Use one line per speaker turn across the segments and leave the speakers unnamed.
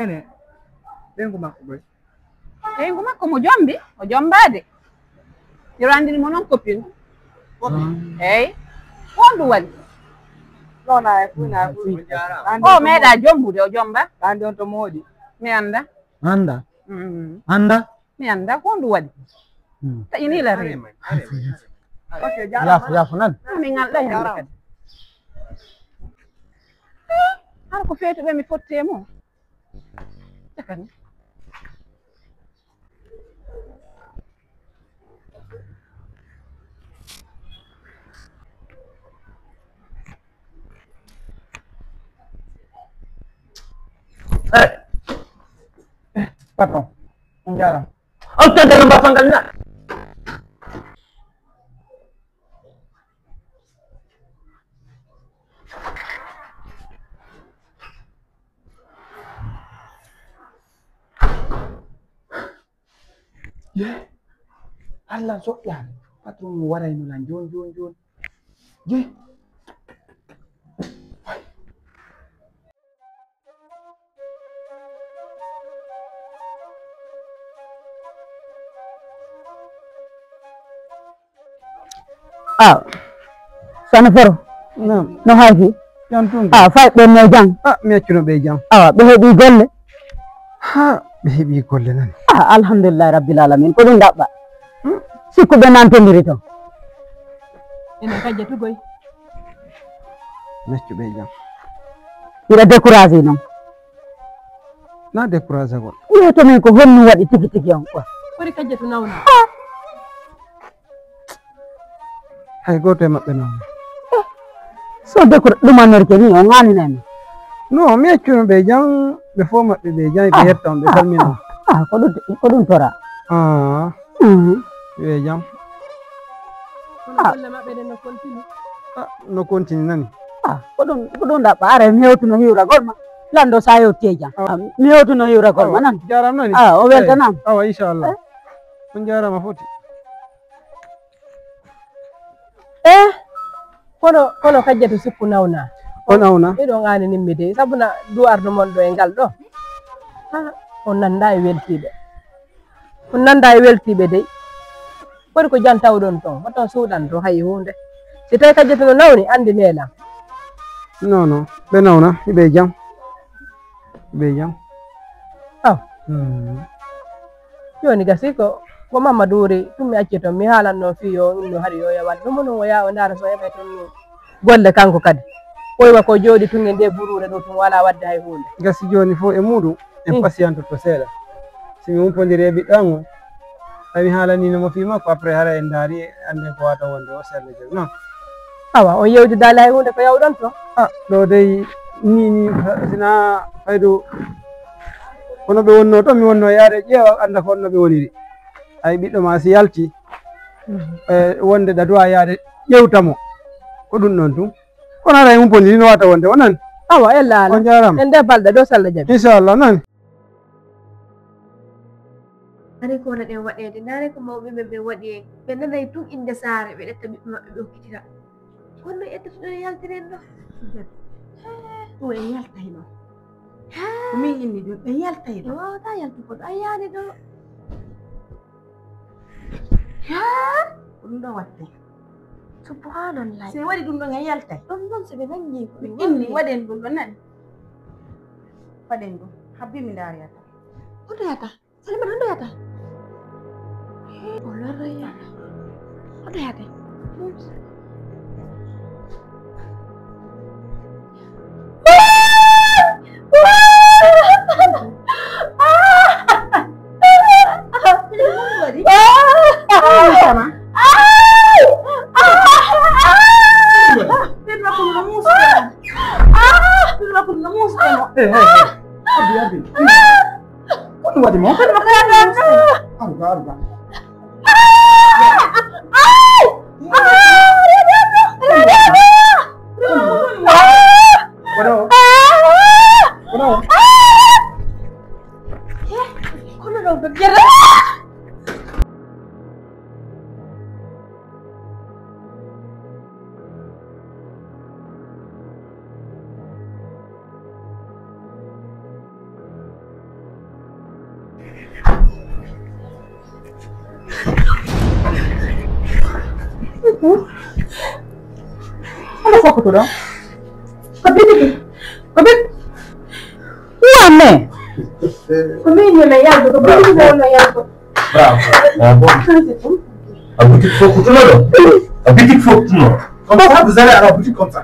ene ɓengu makko boy
ɓengu makko mo jombi o jombade yo andini mo noon copine eyyi ko ɗum waɗi
nona e fuyna
o meeɗa jombude o jomba
andi on to mooɗi
mi anda
anda anda
mi anda ko ɗum waɗi taƴini la reen
yaafo nan
min alɗa hende kadi hara ko feetuɓe mi fottemo jakani
patron on jarama on taggal mbafangal na Allah soƴƴani patron mo warayno lan joni je
sono foro no hayfi fay ɓenne jang
mi accuno ɓe jam
awa ɓe heeɓi golle
ha ɓe heeɓi golle nani
alhamdulillahi rabbil alamin ko ɗum ɗaɓɓa sikku ɓe nantodiri toon
enen kajjatugoy
mi accu ɓe jam
hiɗa découragé noon
na découragé gol
ƴeeto min ko honnu waɗi tigi tigi on quoi
foti kajjatu nawna
hay goto e maɓɓe noon
so ɗumanorke ni o ŋaninani
non mi accuno ɓe jam ɓe fof maɓɓe ɓe jam ɓe yetta on ɓe salmina
ko ɗum tora
ɓe jam
golle maɓɓe ɗen no continue
no continue nani
ko ɗum ɗaɓɓa ara mi hewtuno hiwragol ma lando sa yewti jam mi hewtuno hiwragol ma nan
jaram nani
o weltanam
awa inchallah on jarama foti
kono kajjatu sikku nawna
on awna
ɓeɗo ŋaninimmi de sabuna duwardu mon ɗo e ngal ɗo on nanda e weltiɓe dey foti ko jan tawɗon toon hoton suuɗan to hay hunde si tawi kajjatu no nawni andi neelam
non ɓe nawna ɓe jam
joni gasi ko Mamadou wuri tum mi acci toon mi haalanno fiyo inno hari yo yawat ɗum non o yaa o ndaara so heɓe toon golle kanko kadi ɓoywa ko jooɗi tun e nde burure ɗo tum wala wadde hay hunde
gasi joni fof e muɗum en patientoto seeɗa simi umpodiri e ɓiɗɗo an o tawi haalaninomo fi makko après hara en daari anden ko wata wonde o serne jogi non
awa on yewdidali hay hunde ko yawɗon to
ɗo dey ni sina faydu kono ɓe wonno to mi wonno yaade ƴeewa anda ko honno ɓe woniri ay ɓiɗɗo ma si yalti wonde ɗaduwa yaade ƴewtamo ko ɗum ɗon tum kono ara e umpodiri no wata wonde o nani
awa ella ala
on jarama
en nde balɗe ɗo sallah jaɓi
inchallah nani
nani ko wona ɗen waɗede nani ko mawɓe men ɓe waɗi en ɓe nanayi tun inde saare ɓe ɗetta ɓiɓɓe maɓɓe ɓe hokkitira kono ettatoɗo yaltiren ɗo
ɗum en yaltay noon ko min inni ɗum ɓe yaltay ɗo
wawata yaltu koɗo a yaani ɗo
ko ɗum ɗo watte
subhanallah
so mi waɗi ɗum ɗon en yaltay
ɗum ɗon so ɓe nangi ko
mi
ɗum
inni
waɗi
waɗen ɗum ɗo nani waɗen ɗum habbi mi daariyata
hoɗoyata salima hoɗoyata o lorroya hoɗoyata
Abi. Kok lu waɗi mo? Arga.
kono ɗon ko jere
Ano ko to dong? Kabit. Uame.
Kuminyo na yan. Kuminyo na yan.
Bravo. A boutique faut tout le monde. A boutique faut tout le monde. Comme ça, vous allez à la boutique comme ça.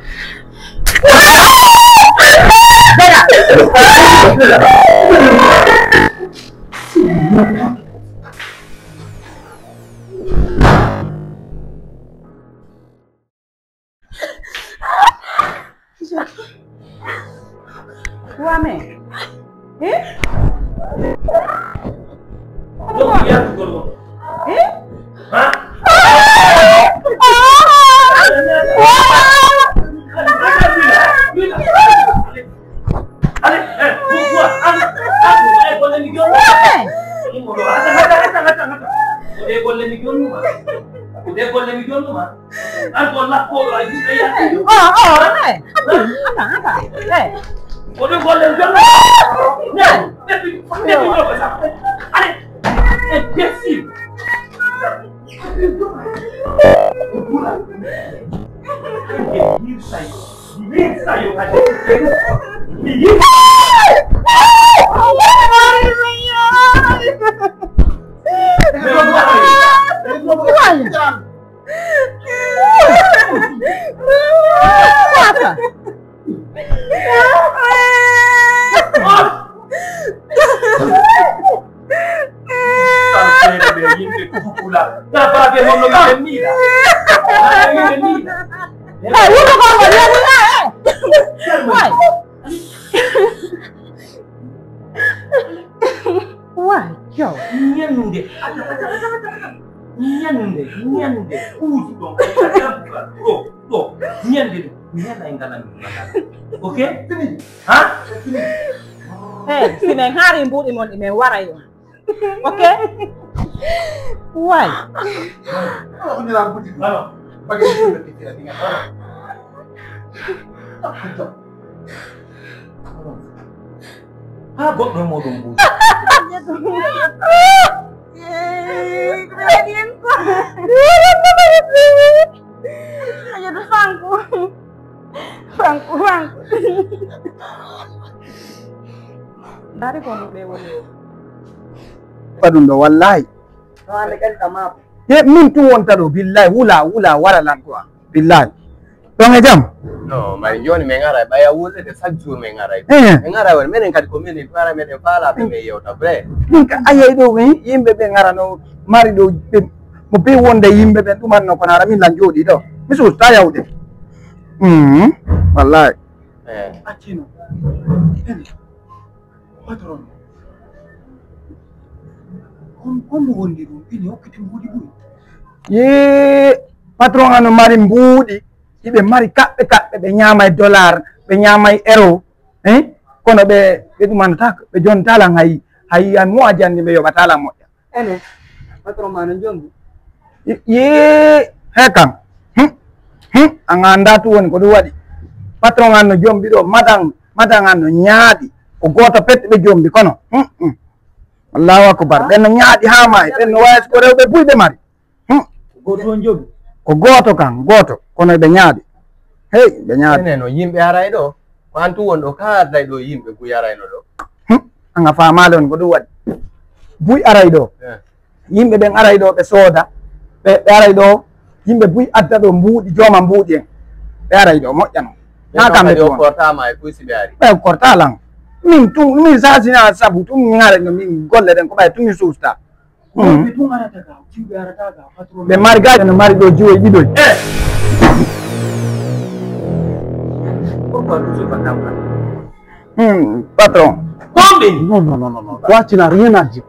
Uame.
Okay? Hah?
Hey, si men hari mbut imon imen waray. Okay? Why?
On est la boutique. Alors, pas que je me quitte la tinggal. Ah, buat mau tunggu.
Dari kono be woni.
Padum do wallahi.
Wala kan tamam.
Ye min tu wonta do billahi wula wala lan quoi. Billahi. Don jam.
No, mari joni me ngara baya wule de chaque jour me ngara. Me ngara wal menen kadi ko menen para meden fala be me yewta bre.
Min ka ayay do wi yimbe be ngara no mari do mo be wonde yimbe be duman no kono ara min lan jodi do. Misu ta yawde. Wallahi.
Acino. Patron. Como wondi do ini hokkiti mbudi bui.
Ye patron ano mari mbudi. Ibe mari kaɓɓe ɓe ñamay dollar ɓe ñamay euro kono ɓe ɗumanta ɓe jontalan hay an mo ajandi ɓe yoɓatalan moƴƴa
Ene. Patron mana jongi.
ye he kam an anda tu woni ko ɗum waɗi patron an no jombi ɗo madan an no ñaaɗi ko goto pette ɓe jombi kono allahu akbar ɓen no ñaaɗi ha mayi ɓen no wayas ko rewɓe buyɓe mari
Goto jogi.
ko goto kan goto kono ɓe ñaaɗi hey ɓe ñaaɗi
Neno yimɓe aray ɗo ko an tu wonɗo ka arday ɗo yimɓe buy arayno ɗo.
anga famale on ko ɗum waɗi buy aray ɗo yimɓe ɓen aray ɗo ɓe sooda ɓe aray ɗo yimɓe buy adda ɗo mbuuɗi jooma mbuuɗi en ɓe aray ɗo moƴƴano ha kamɓe
ɗo kortama e kuysiɓe ari.
ɓe kortalan min sasina sabu tum ngare no min golle ɗen ko ɓay tumi suusta
Ɓe tun arata ga, jiwɓe arata ga, patron.
ɓe mari gaji no mari ɗo jiwoye ɗiɗoy
Pourquoi nous sommes pas
patron
Non. Toi, tu n'as rien à dire.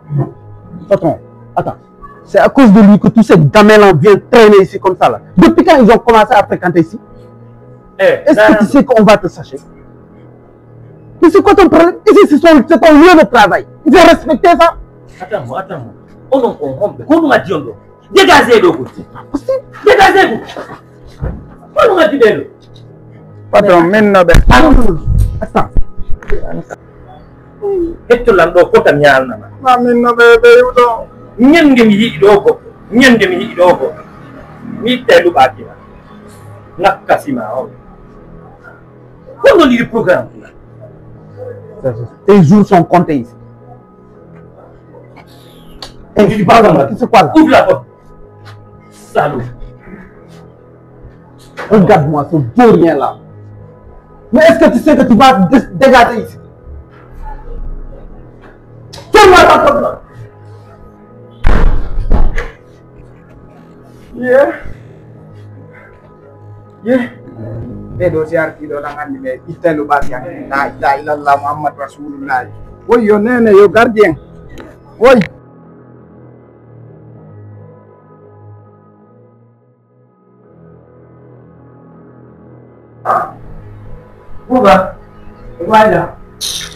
Patron, attends. C'est à cause de lui que tous ces gamins-là viennent traîner ici comme ça, là. Depuis quand ils ont commencé à fréquenter ici? Est-ce que tu sais qu'on va te sacher? Mais c'est quoi ton problème? Ici, c'est ton lieu de travail. Il faut respecter ça.
Attends-moi. On en comprend. Qu'on m'a dit, dégagez le côté. Dégagez-vous. On m'a dit d'elle.
patron min no ɓe
Attends.
Hettolan ɗo fotam yalnama.
ma min no ɓe ɓeyuɗo
nyande mi yi dogo nyande mi yi dogo mi telu bakina nakasima o quando li programme
tes jours sont comptés ici. Et tu parles, c'est quoi là?
Ouvre la porte. Salaud.
Regarde-moi ce beau rien là. Mais est-ce que tu sais que tu vas dégager ici? Ferme-moi ta porte là.
ɓe ɗo si artiɗo ɗan andi ɓe ittelu ɓaki an la ilaha illallah muhammad rasulullah woy yo nene yo gardien woy
Buba
Guarda,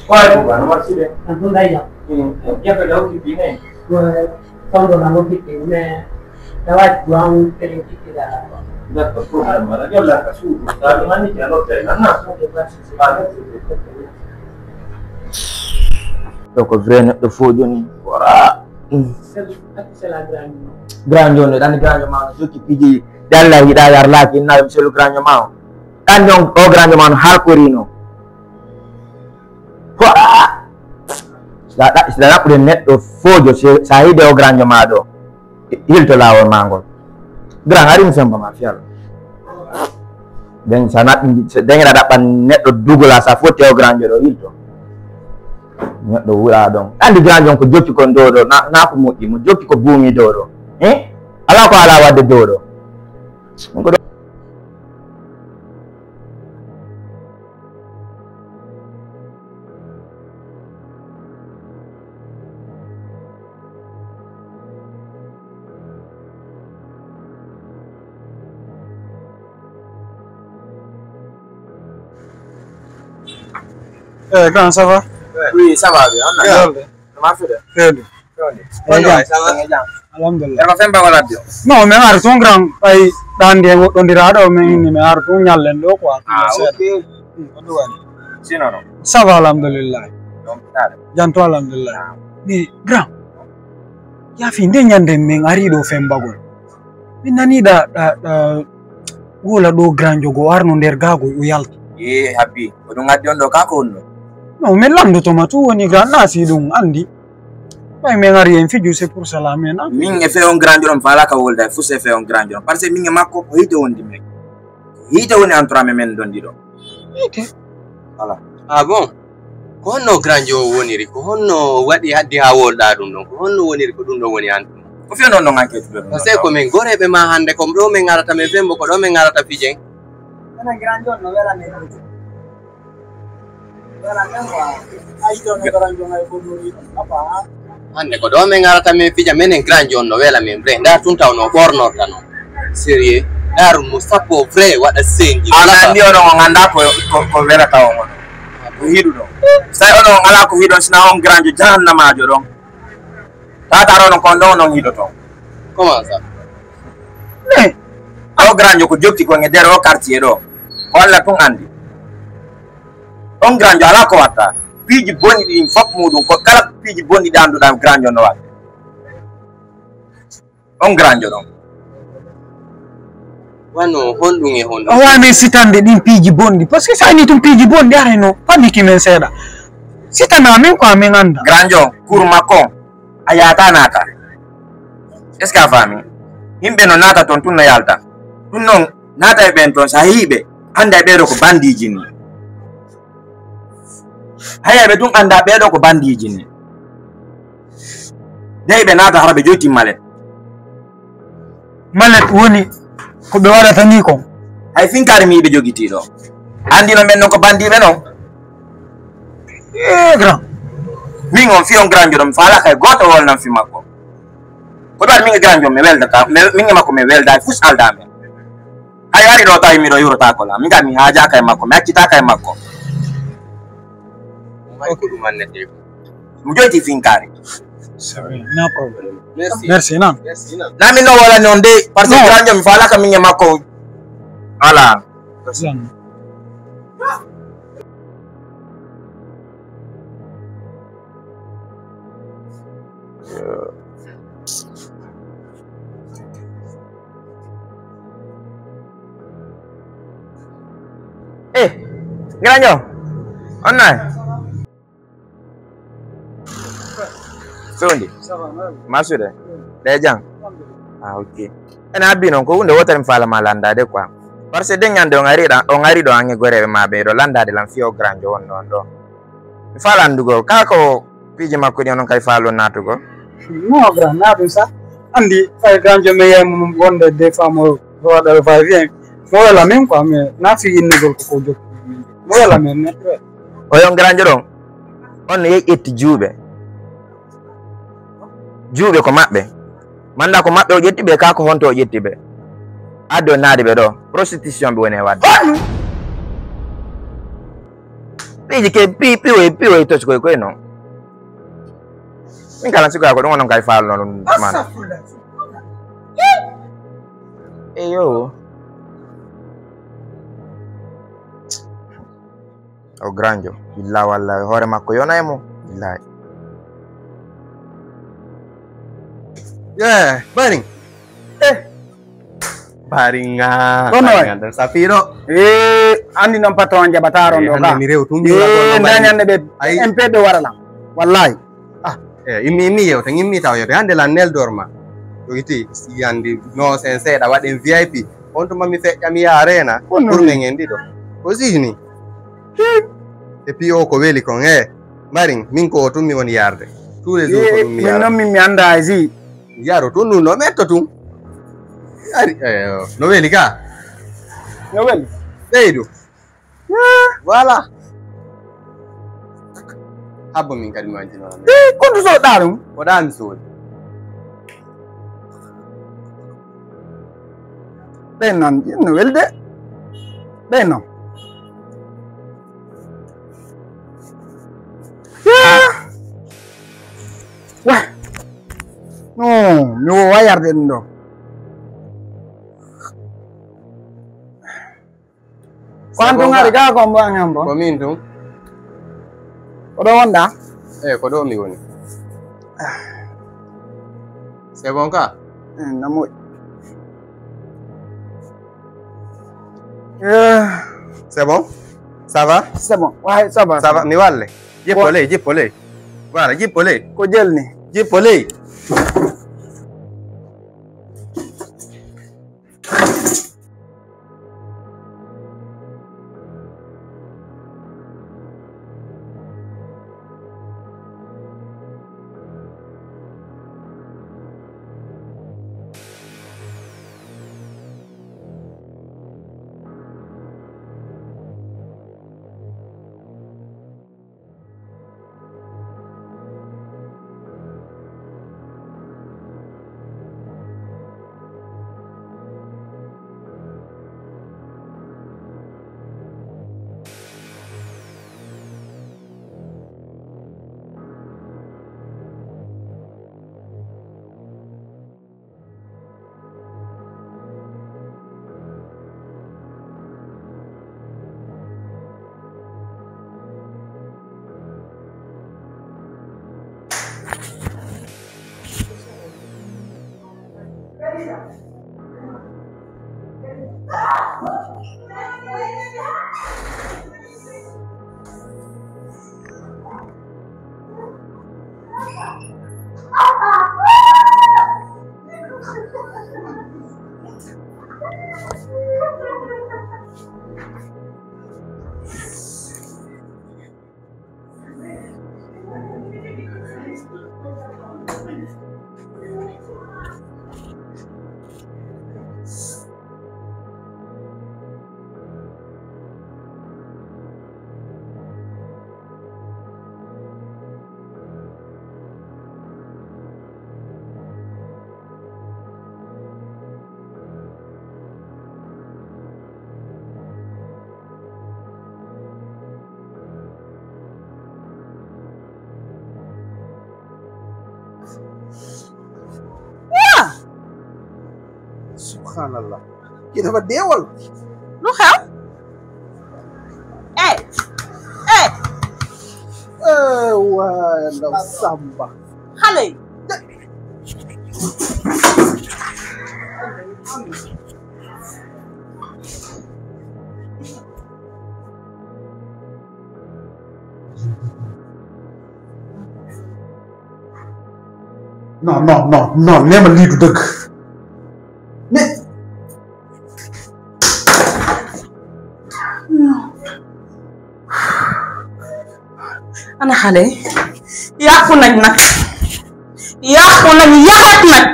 Buba no masile
non dai già.
ya ka dawo ki bine
Quando la notte me davanti a un telefono da
da ko problem mala yo la ka su ta mani ki alo te na
donc vrai neɗɗo fo joni wora
c'est la grande.
grand joni ɗan grand ma no jokki piji de Allah yiɗa yar laaki innaɓe monsieur le grand ma o ɗan jon o grand ma no halkorino siɗa ɗaɓɓude neɗɗo fojo sa yiide o grand ma ɗo hilto lawol ma ngol grand ari mi semba ma fiyalo den sa naɓɓi degeɗa ɗaɓɓan neɗɗo dugola sa fotti o grand ɗo hilto neɗɗo wuura ɗon andi grand jon ko jokki kon dow ɗo na ko moƴƴi mo jokki ko buumi dow ɗo ala ko ala wadde dow ɗo
Grand, ça va?
Oui, ça va bien. Comment fait?
Alhamdulillah.
Radio.
No, mais ar ton grand ay dande godondiraɗo men inni mi ar ton nyallen ɗo quoi.
Ok. Sinon non.
Ça va alhamdulillah. Janto alhamdulillah. Mais grand. Ya fi nde nyande men ari ɗo fembagol. Min nani da wola ɗo grand jogo arno nder gago o yalti.
Happy. Oɗum addi on ɗo kako on ɗo.
No, mais landoto tu woni grand nasi ɗum andi. Poi men ari en fiju c'est pour cela men.
Min e fe on grand jorom fala ka wolda fu se fe on grand jorom parce que min e makko ko hite wondi men. Hite woni entre men dondi ɗo.
Hite.
Voilà.
Ah bon? Ko honno grand jo woniri ko honno waɗi haddi ha wolɗa ɗum ɗon ko honno woniri ko ɗum ɗon woni an ɗum.
Ko fiyo non non enquête ɓe.
Par ce que ko men goreɓe ma hande kom ɗo men arata men fembo ko ɗo men arata fijen.
Una gran giorno, veramente.
Hande ko ɗo men arata men fija menen grand jonno wela men vrai nda tun tawno ɓornorta no sérieux ɗaru mo sappo vrai waɗa senji
andi oɗon on anda ko welata on on ko hiɗu ɗon so tawi oɗon ala ko hiɗon sina on grand jo jahannamajo ɗon tataro ɗon kon ɗon on hiɗo ton
comment ça
Mais
o grand jo ko jokki kon e nder o quartier ɗo ko Allah tun andi on grand jo ala ko watta piiji bonni ɗin fof muɗum ko kala piiji bonni ɗi anduɗa grand jo no watta on grand jo ɗon
wano honɗum e honɗum
o wani sitande ɗin piiji bonɗi par ce que sa ani tum piiji bonɗi areno pamiki men seeɗa sitana min ko amin anda
grand jo cour makko a yata nata est ce que a faami yimɓe no nata toon tun no yalta ɗum noon nata e ɓen toon sa yiiɓe anda e ɓeɗo ko bandiji ni hayaɓe tun anda ɓeɗo ko bandiji ni dey ɓe nata hara ɓe joyti malet
woni ko ɓe waɗata ni kon
hay finkari mi yiɓe jogitiɗo andino ɓen noon ko bandiɓe noon
grand
min on fi on grand jo ɗo mi faala kay goto wolnan fi makko ko ɗum waɗi min e grand jo mi weldata min e makko mi welda fus aldame hay wari ɗo tawi miɗo yurotako la min ga mi haajaka e makko mi accitaka e makko
ko ɗum annete ko
mi joyti finkari
no problem
merci
merci nan
na min no wolani on de par ce que grand jo mi faalaka min e makko voilà Granjo. Online. Sondi. Masude. Dejang. Ah, okay. Ena bino ko unde wotan fala malanda de kwa. Parce de nyande ongari do ange gore ma be do landa de lan fio Granjo on do. Fala ndugo kako piji makko ni on kay falo natugo.
No grand na dum sa. Andi fay Granjo me yam gonde de famo do da va bien. No la même quoi mais na fi inni gol ko jok. No la même net.
Oyon Granjo don. On ye etti jube. Jube ko mabbe. Manda ko mabbe o jetti be kako honto o jetti be. Ado naade be do. Prostitution be woni wadde. Piji ke piwe to ko no. Min kala siko ko don kay faal non man. Eyo. O Granjo, illa wallahi hore makko yonay mo. Billahi.
Yeah, Baring. Baringa. Dan Safiro.
Andi non patron jabataro ndo ka.
Mi rew tum
ndanyande be MP be warala. Wallahi.
Imi yew tan immi taw yew hande la nel dorma. Yogiti yandi no sen seeda waden VIP. On to mami feƴƴam ya arena pour men en dido. Aussi ni. Et puis o ko weli kon Baring min ko tum mi woni yarde. Tous les jours ko dum mi yarde.
Min non mi anda azi.
Yaro to nu no metto tum. No weli ka.
No weli.
Seydu. Voilà. Habbo min kadi manji non.
Kondu so darum.
O dan so.
Benon, no welde. Benon. Wah. No, mi wo wayarde ndo. Quanto ngari ka ko mbo ngambo?
Ko min tum.
Odo wonda?
Ko do mi woni. C'est bon ka?
Namo.
C'est bon? Ça va?
C'est bon. Ouais, ça va.
Ça va. Mi walle. Jippole. Voilà, jippole.
Ko jelni.
Jippole.
Subhanallah. Kita dapat deewal.
Lu xew?
Wah, ndaw Samba.
Xale yi.
non nee ma lii du dëgg mais
ana xale yàqu nañ nag yàqu nañ yarat nag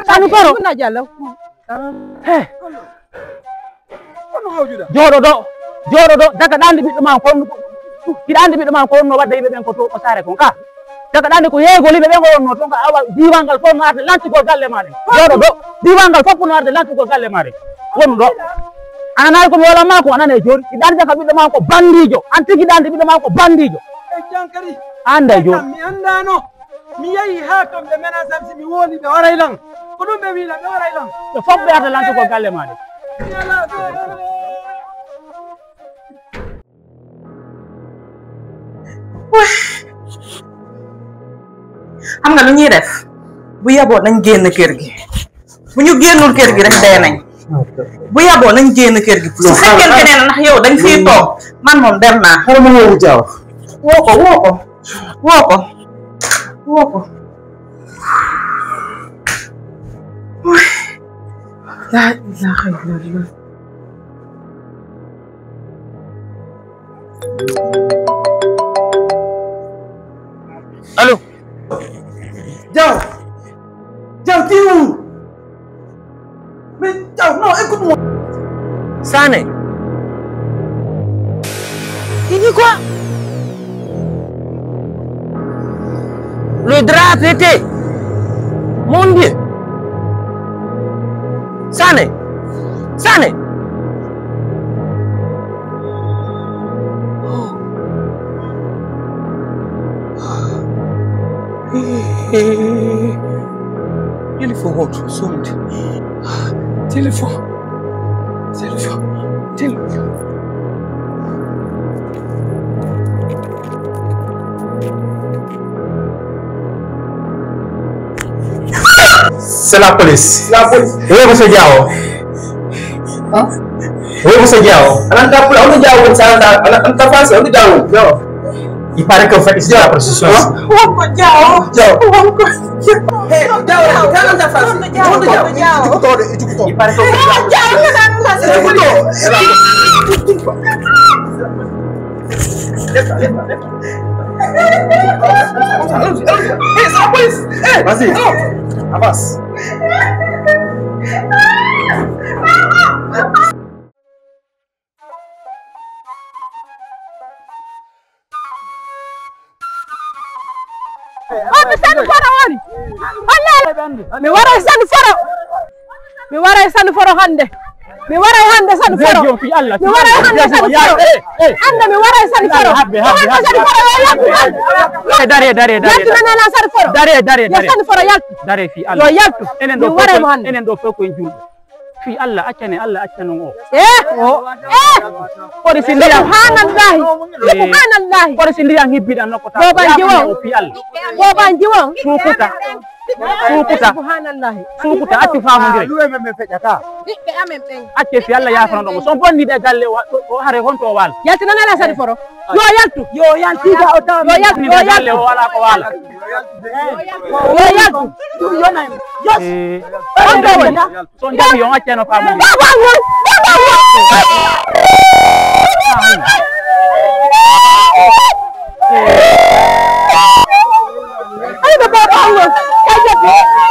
Sani Foro na jalla
jooɗo ɗo daga ɗande ɓiɗɗo ma ko hiɗa andi ɓiɗɗo ma ko wonno wadda yimɓe ɓen ko to ko sare kon ka daga ɗande ko yeegol yimɓe ɓen ko wonno toon ka awa diwan ngal fof no arde lantugol galle maɗen jooɗo ɗo diwan ngal fof no arde lantugol galle maɗen wonu ɗo anani komi walama ko anane joni hiɗa andi ka ɓiɗɗo ma ko bandijo an tigui ɗande ɓiɗɗo ma ko bandijo
jankari
anda joni
mi andano mi yehi ha kamɓe mena samsi mi woni ɓe waray lan ko ɗum ɓe wiila ɓe waray lan
ɓe fof ɓe arde lantugol galle maɗen
xam nga lu ñuy def bu yaboo nañ génn kër gi bu ñu génnul kër gi rek dee nañ bu yaboo nañ génn kër gi su fekkente ne ndax yow dañ fiy toog man moom dem naa
xaral ma woowu jaaw
woo ko laa ilaaha illallaah
allo Diaw dis-moi mais Diaw non écoute-moi
Sané il dit quoi le drap traité mon Dieu Sané téléphone autre sonde téléphone
c'est la police oui monsieur Diao oui monsieur Diao anta pula on Diao ça anta face on Diao il paraît que vous faites ici la prostitution il paraît que c'est la police vas-y avance
Sani Foro woni mi waray Sani Foro hande mi waray hande Sani Foro mi waray hande Sani Foro ande mi waray Sani Foro Sani Foro
dare
yaltunanana Sani Foro Sani Foro yaltu
dare fi
yo yaltu
enen
mi waray mo hande
enen ɗo fof koye julɓe fi Allah accane Allah accanon o
koɗo si ndiyam subhanallahi
koɗo si ndiyam hibbiɗan nokko ta
boban jiwon
fi Allah
boban jiwon
sukuta
subhanallahi
sukuta accu famodire
luwe men feƴƴata
ɓiɓɓe amen ɓen
acce fi Allah yafanoɗomo son bonniɗe galle o hare honto waala
yaltinanala Sani Foro yo yaltu
yaltiga o tawa bonniɗe galle o wala ko waala
yo yaltu
son jaɓi on accano famodire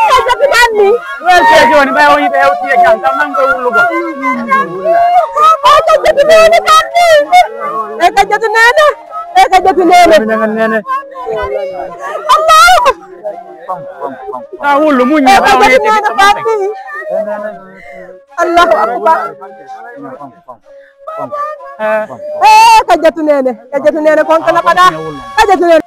kajabi banni
welde joni ɓay woni ɓe hewti e jam kam nango wullugo
kajabi nene banni kajabi nene
nene
Allahumma
ta wullu muññi taw ne te
Allahu akbar kajatu nene kon kana kada kajatu nene